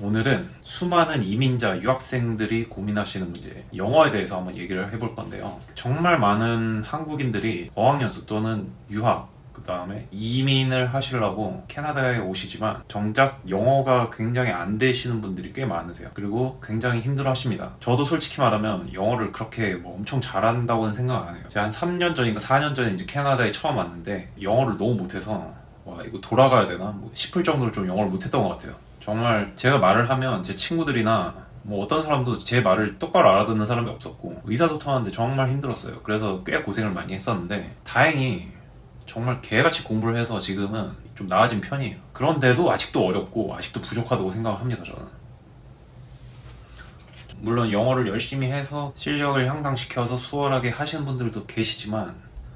오늘은 수많은 이민자, 유학생들이 고민하시는 문제, 영어에 대해서 한번 얘기를 해볼 건데요. 정말 많은 한국인들이 어학연수 또는 유학, 그 다음에 이민을 하시려고 캐나다에 오시지만 정작 영어가 굉장히 안 되시는 분들이 꽤 많으세요. 그리고 굉장히 힘들어 하십니다. 저도 솔직히 말하면 영어를 그렇게 뭐 엄청 잘한다고는 생각 안 해요. 제가 한 3년 전인가 4년 전에 이제 캐나다에 처음 왔는데 영어를 너무 못해서 와 이거 돌아가야 되나 싶을 정도로 좀 영어를 못했던 것 같아요. 정말 제가 말을 하면 제 친구들이나 뭐 어떤 사람도 제 말을 똑바로 알아듣는 사람이 없었고 의사소통하는데 정말 힘들었어요. 그래서 꽤 고생을 많이 했었는데 다행히 정말 개같이 공부를 해서 지금은 좀 나아진 편이에요. 그런데도 아직도 어렵고 아직도 부족하다고 생각을 합니다. 저는 물론 영어를 열심히 해서 실력을 향상시켜서 수월하게 하시는 분들도 계시지만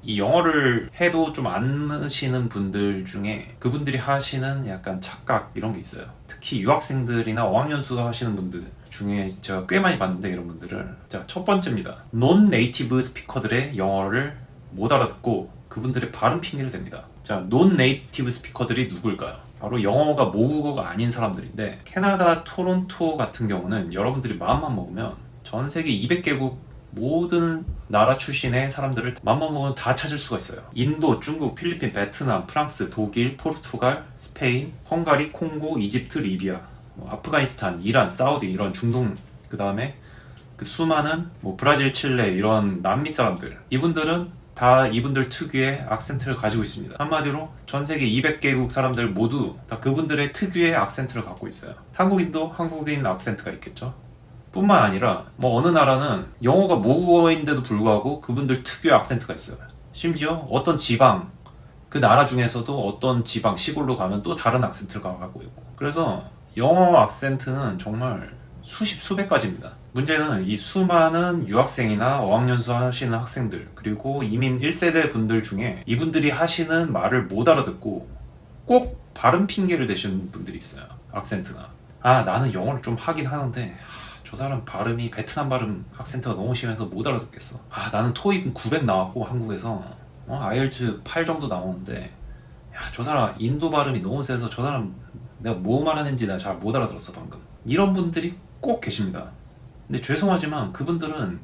이 영어를 해도 좀 안 느시는 분들 중에 그분들이 하시는 약간 착각 이런 게 있어요. 특히 유학생들이나 어학연수 하시는 분들 중에 제가 꽤 많이 봤는데 이런 분들을 자, 첫 번째입니다. 논 네이티브 스피커들의 영어를 못 알아듣고 그분들의 발음 핑계를 댑니다. 자, 논 네이티브 스피커들이 누굴까요? 바로 영어가 모국어가 아닌 사람들인데 캐나다 토론토 같은 경우는 여러분들이 마음만 먹으면 전 세계 200개국 모든 나라 출신의 사람들을 맘만 먹으면 다 찾을 수가 있어요. 인도, 중국, 필리핀, 베트남, 프랑스, 독일, 포르투갈, 스페인, 헝가리, 콩고, 이집트, 리비아, 아프가니스탄, 이란, 사우디 이런 중동, 그 다음에 그 수많은 브라질, 칠레 이런 남미 사람들, 이분들은 다 이분들 특유의 악센트를 가지고 있습니다. 한마디로 전 세계 200개국 사람들 모두 다 그분들의 특유의 악센트를 갖고 있어요. 한국인도 한국인 악센트가 있겠죠. 뿐만 아니라 어느 나라는 영어가 모국어인데도 불구하고 그분들 특유의 악센트가 있어요. 심지어 어떤 지방, 그 나라 중에서도 어떤 지방, 시골로 가면 또 다른 악센트를 갖고 있고, 그래서 영어 악센트는 정말 수십, 수백 가지입니다. 문제는 이 수많은 유학생이나 어학연수 하시는 학생들, 그리고 이민 1세대 분들 중에 이분들이 하시는 말을 못 알아듣고 꼭 발음 핑계를 대시는 분들이 있어요. 악센트나. 나는 영어를 좀 하긴 하는데 저 사람 발음이 베트남 발음 악센트가 너무 심해서 못 알아듣겠어. 나는 토익 900 나왔고 한국에서 아이엘츠 8 정도 나오는데 저 사람 인도 발음이 너무 세서 저 사람 내가 뭐 말하는지 나 잘 못 알아들었어 방금. 이런 분들이 꼭 계십니다. 근데 죄송하지만 그분들은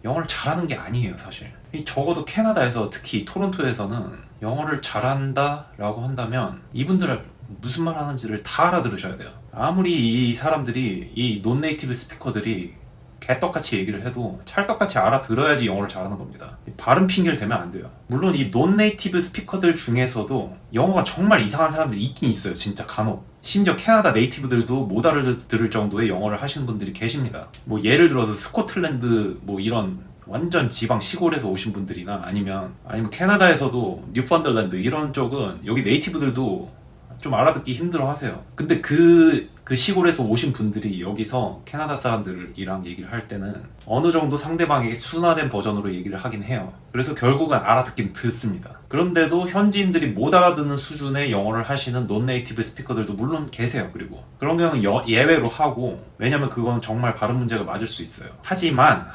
영어를 잘하는 게 아니에요 사실. 적어도 캐나다에서 특히 토론토에서는 영어를 잘한다 라고 한다면 이분들은 무슨 말 하는지를 다 알아들으셔야 돼요. 아무리 이 사람들이 이 논네이티브 스피커들이 개떡같이 얘기를 해도 찰떡같이 알아들어야지 영어를 잘하는 겁니다. 발음 핑계를 대면 안 돼요. 물론 이 논네이티브 스피커들 중에서도 영어가 정말 이상한 사람들이 있긴 있어요. 진짜 간혹. 심지어 캐나다 네이티브들도 못 알아들을 정도의 영어를 하시는 분들이 계십니다. 예를 들어서 스코틀랜드 이런 완전 지방 시골에서 오신 분들이나 아니면 캐나다에서도 뉴펀들랜드 이런 쪽은 여기 네이티브들도 좀 알아듣기 힘들어 하세요. 근데 그 시골에서 오신 분들이 여기서 캐나다 사람들이랑 얘기를 할 때는 어느 정도 상대방에게 순화된 버전으로 얘기를 하긴 해요. 그래서 결국은 알아듣긴 듣습니다. 그런데도 현지인들이 못 알아듣는 수준의 영어를 하시는 논네이티브 스피커들도 물론 계세요. 그리고 그런 경우는 예외로 하고, 왜냐면 그건 정말 발음 문제가 맞을 수 있어요. 하지만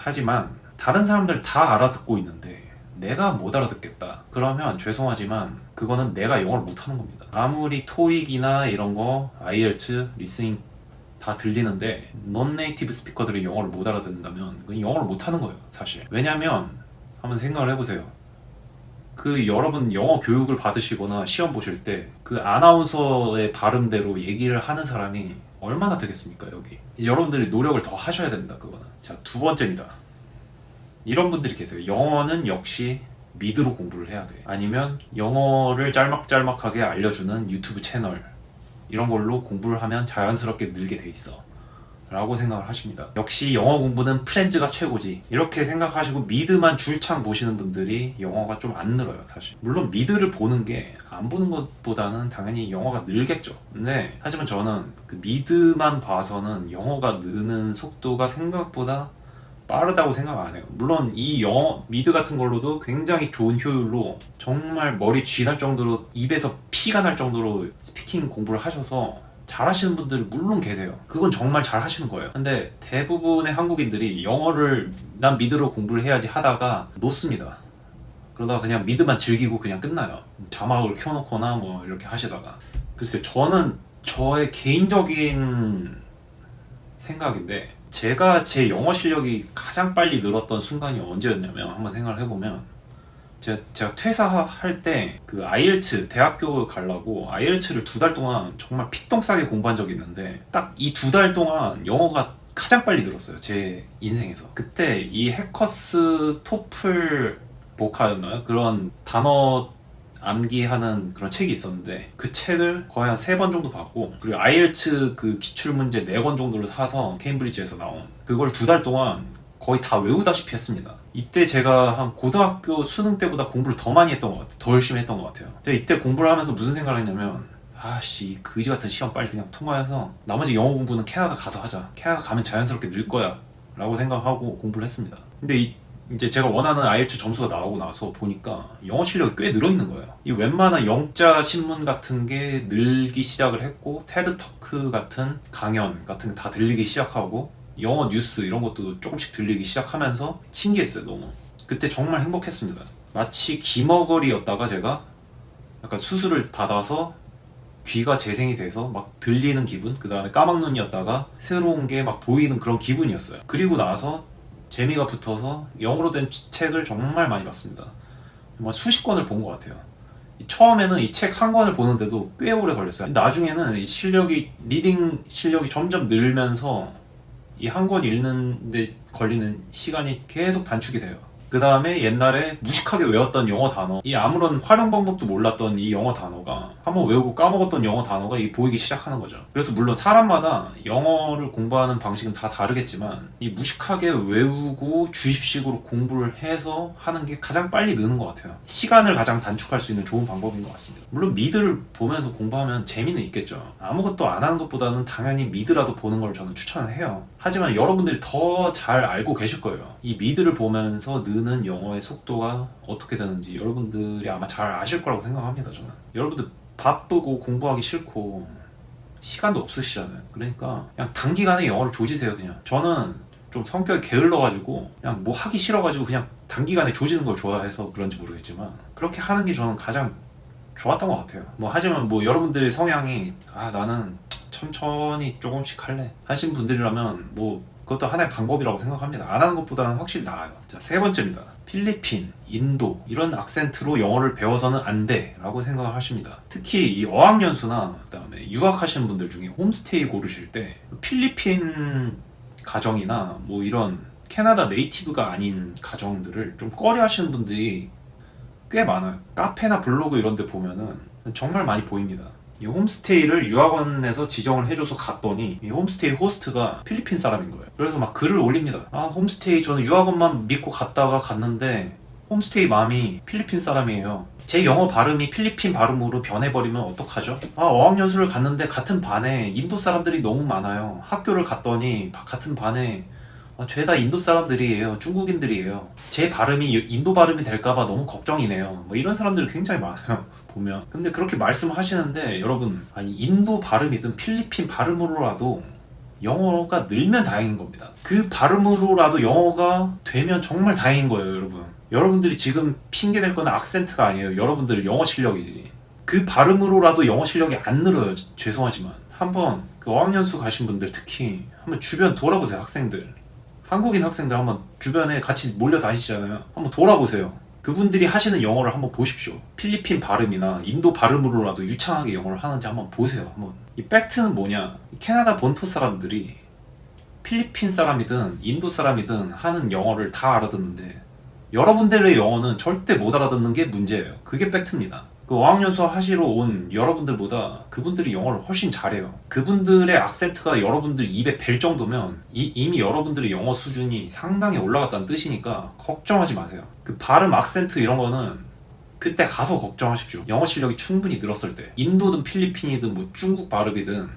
다른 사람들 다 알아듣고 있는데 내가 못 알아듣겠다. 그러면 죄송하지만 그거는 내가 영어를 못하는 겁니다. 아무리 토익이나 이런 거, 아이엘츠, 리스닝 다 들리는데 논네이티브 스피커들이 영어를 못 알아듣는다면 그건 영어를 못하는 거예요 사실. 왜냐면 한번 생각을 해보세요. 여러분 영어 교육을 받으시거나 시험 보실 때 그 아나운서의 발음대로 얘기를 하는 사람이 얼마나 되겠습니까 여기. 여러분들이 노력을 더 하셔야 됩니다 그거는. 자, 두 번째입니다. 이런 분들이 계세요. 영어는 역시 미드로 공부를 해야 돼. 아니면 영어를 짤막짤막하게 알려주는 유튜브 채널 이런 걸로 공부를 하면 자연스럽게 늘게 돼 있어 라고 생각을 하십니다. 역시 영어 공부는 프렌즈가 최고지 이렇게 생각하시고 미드만 줄창 보시는 분들이 영어가 좀 안 늘어요 사실. 물론 미드를 보는 게 안 보는 것보다는 당연히 영어가 늘겠죠. 근데 하지만 저는 그 미드만 봐서는 영어가 느는 속도가 생각보다 빠르다고 생각 안 해요. 물론 이 영어 미드 같은 걸로도 굉장히 좋은 효율로 정말 머리 쥐날 정도로 입에서 피가 날 정도로 스피킹 공부를 하셔서 잘하시는 분들 물론 계세요. 그건 정말 잘하시는 거예요. 근데 대부분의 한국인들이 영어를 난 미드로 공부를 해야지 하다가 놓습니다. 그러다가 그냥 미드만 즐기고 그냥 끝나요. 자막을 켜놓거나 이렇게 하시다가. 글쎄 저는 저의 개인적인 생각인데, 제가 제 영어 실력이 가장 빨리 늘었던 순간이 언제였냐면, 한번 생각을 해보면, 제가 퇴사할 때 그 IELTS 대학교 가려고 IELTS를 2달 동안 정말 피똥 싸게 공부한 적이 있는데, 딱 이 2달 동안 영어가 가장 빨리 늘었어요, 제 인생에서. 그때 이 해커스 토플 보카였나요? 그런 단어 암기하는 그런 책이 있었는데, 그 책을 거의 한 3번 정도 봤고, 그리고 IELTS 그 기출문제 4권 정도를 사서 케임브리지에서 나온 그걸 2달 동안 거의 다 외우다시피 했습니다. 이때 제가 한 고등학교 수능 때보다 공부를 더 많이 했던 것 같아요. 더 열심히 했던 것 같아요. 제가 이때 공부를 하면서 무슨 생각을 했냐면, 아씨, 이 그지 같은 시험 빨리 그냥 통과해서 나머지 영어 공부는 캐나다 가서 하자. 캐나다 가면 자연스럽게 늘 거야 라고 생각하고 공부를 했습니다. 근데 이제 제가 원하는 IELTS 점수가 나오고 나서 보니까 영어 실력이 꽤 늘어있는 거예요. 이 웬만한 영자 신문 같은 게 늘기 시작을 했고, 테드 터크 같은 강연 같은 게 다 들리기 시작하고, 영어 뉴스 이런 것도 조금씩 들리기 시작하면서 신기했어요. 너무 그때 정말 행복했습니다. 마치 귀머거리였다가 제가 약간 수술을 받아서 귀가 재생이 돼서 막 들리는 기분, 그 다음에 까막눈이었다가 새로운 게 막 보이는 그런 기분이었어요. 그리고 나서 재미가 붙어서 영어로 된 책을 정말 많이 봤습니다. 정말 수십 권을 본 것 같아요. 처음에는 이 책 한 권을 보는데도 꽤 오래 걸렸어요. 나중에는 이 실력이, 리딩 실력이 점점 늘면서 이 한 권 읽는데 걸리는 시간이 계속 단축이 돼요. 그 다음에 옛날에 무식하게 외웠던 영어 단어, 이 아무런 활용 방법도 몰랐던 이 영어 단어가, 한번 외우고 까먹었던 영어 단어가 보이기 시작하는 거죠. 그래서 물론 사람마다 영어를 공부하는 방식은 다 다르겠지만, 이 무식하게 외우고 주입식으로 공부를 해서 하는 게 가장 빨리 느는 것 같아요. 시간을 가장 단축할 수 있는 좋은 방법인 것 같습니다. 물론 미드를 보면서 공부하면 재미는 있겠죠. 아무것도 안 하는 것보다는 당연히 미드라도 보는 걸 저는 추천을 해요. 하지만 여러분들이 더 잘 알고 계실 거예요. 이 미드를 보면서 느는 영어의 속도가 어떻게 되는지 여러분들이 아마 잘 아실 거라고 생각합니다. 저는 여러분들 바쁘고 공부하기 싫고 시간도 없으시잖아요. 그러니까 그냥 단기간에 영어를 조지세요. 그냥 저는 좀 성격이 게을러가지고 그냥 뭐 하기 싫어가지고 그냥 단기간에 조지는 걸 좋아해서 그런지 모르겠지만, 그렇게 하는 게 저는 가장 좋았던 것 같아요. 하지만 여러분들의 성향이 나는 천천히 조금씩 할래 하신 분들이라면 그것도 하나의 방법이라고 생각합니다. 안 하는 것보다는 확실히 나아요. 자, 3번째입니다. 필리핀, 인도 이런 악센트로 영어를 배워서는 안 돼 라고 생각을 하십니다. 특히 이 어학연수나 그다음에 유학하시는 분들 중에 홈스테이 고르실 때 필리핀 가정이나 이런 캐나다 네이티브가 아닌 가정들을 좀 꺼려 하시는 분들이 꽤 많아요. 카페나 블로그 이런 데 보면은 정말 많이 보입니다. 이 홈스테이를 유학원에서 지정을 해줘서 갔더니 이 홈스테이 호스트가 필리핀 사람인 거예요. 그래서 막 글을 올립니다. 홈스테이 저는 유학원만 믿고 갔는데 홈스테이 맘이 필리핀 사람이에요. 제 영어 발음이 필리핀 발음으로 변해버리면 어떡하죠? 어학연수를 갔는데 같은 반에 인도 사람들이 너무 많아요. 학교를 갔더니 같은 반에 죄다 인도 사람들이에요. 중국인들이에요. 제 발음이 인도 발음이 될까봐 너무 걱정이네요. 이런 사람들이 굉장히 많아요. 보면. 근데 그렇게 말씀하시는데 여러분, 인도 발음이든 필리핀 발음으로라도 영어가 늘면 다행인 겁니다. 그 발음으로라도 영어가 되면 정말 다행인 거예요, 여러분. 여러분들이 지금 핑계댈 거는 악센트가 아니에요. 여러분들 영어 실력이지. 그 발음으로라도 영어 실력이 안 늘어요. 죄송하지만. 한번 그 어학연수 가신 분들 특히 한번 주변 돌아보세요. 학생들. 한국인 학생들 한번 주변에 같이 몰려 다니시잖아요. 한번 돌아보세요. 그분들이 하시는 영어를 한번 보십시오. 필리핀 발음이나 인도 발음으로라도 유창하게 영어를 하는지 한번 보세요. 이 팩트는 뭐냐? 캐나다 본토 사람들이 필리핀 사람이든 인도 사람이든 하는 영어를 다 알아듣는데 여러분들의 영어는 절대 못 알아듣는 게 문제예요. 그게 팩트입니다. 그 어학연수 하시러 온 여러분들보다 그분들이 영어를 훨씬 잘해요. 그분들의 악센트가 여러분들 입에 뵐 정도면 이미 여러분들의 영어 수준이 상당히 올라갔다는 뜻이니까 걱정하지 마세요. 그 발음, 악센트 이런 거는 그때 가서 걱정하십시오. 영어 실력이 충분히 늘었을 때. 인도든 필리핀이든 중국 발음이든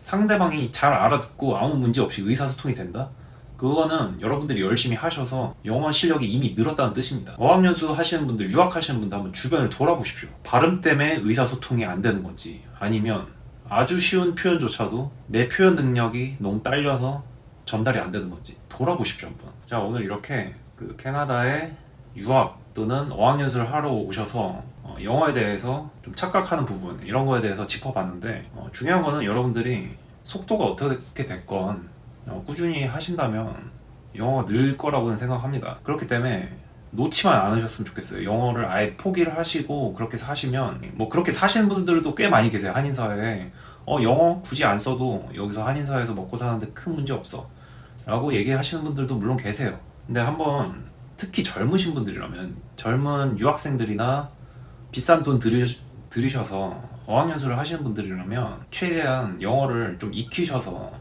상대방이 잘 알아듣고 아무 문제 없이 의사소통이 된다? 그거는 여러분들이 열심히 하셔서 영어 실력이 이미 늘었다는 뜻입니다. 어학연수 하시는 분들, 유학하시는 분들 한번 주변을 돌아보십시오. 발음 때문에 의사소통이 안 되는 건지, 아니면 아주 쉬운 표현조차도 내 표현 능력이 너무 딸려서 전달이 안 되는 건지 돌아보십시오 한번. 자, 오늘 이렇게 그 캐나다에 유학 또는 어학연수를 하러 오셔서 영어에 대해서 좀 착각하는 부분 이런 거에 대해서 짚어봤는데 중요한 거는 여러분들이 속도가 어떻게 됐건 꾸준히 하신다면 영어가 늘 거라고는 생각합니다. 그렇기 때문에 놓치만 않으셨으면 좋겠어요. 영어를 아예 포기를 하시고 그렇게 사시면 뭐 그렇게 사시는 분들도 꽤 많이 계세요. 한인사회에 영어 굳이 안 써도 여기서 한인사회에서 먹고 사는데 큰 문제 없어 라고 얘기하시는 분들도 물론 계세요. 근데 한번 특히 젊으신 분들이라면 젊은 유학생들이나 비싼 돈 들이셔서 어학연수를 하시는 분들이라면 최대한 영어를 좀 익히셔서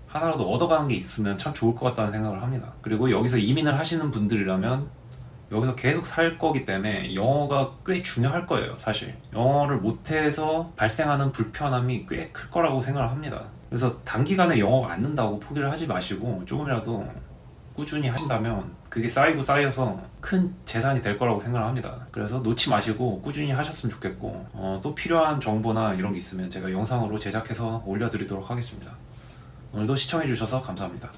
하나라도 얻어가는 게 있으면 참 좋을 것 같다는 생각을 합니다. 그리고 여기서 이민을 하시는 분들이라면 여기서 계속 살 거기 때문에 영어가 꽤 중요할 거예요. 사실 영어를 못해서 발생하는 불편함이 꽤 클 거라고 생각을 합니다. 그래서 단기간에 영어가 안 는다고 포기를 하지 마시고 조금이라도 꾸준히 하신다면 그게 쌓이고 쌓여서 큰 재산이 될 거라고 생각을 합니다. 그래서 놓지 마시고 꾸준히 하셨으면 좋겠고 또 필요한 정보나 이런 게 있으면 제가 영상으로 제작해서 올려드리도록 하겠습니다. 오늘도 시청해주셔서 감사합니다.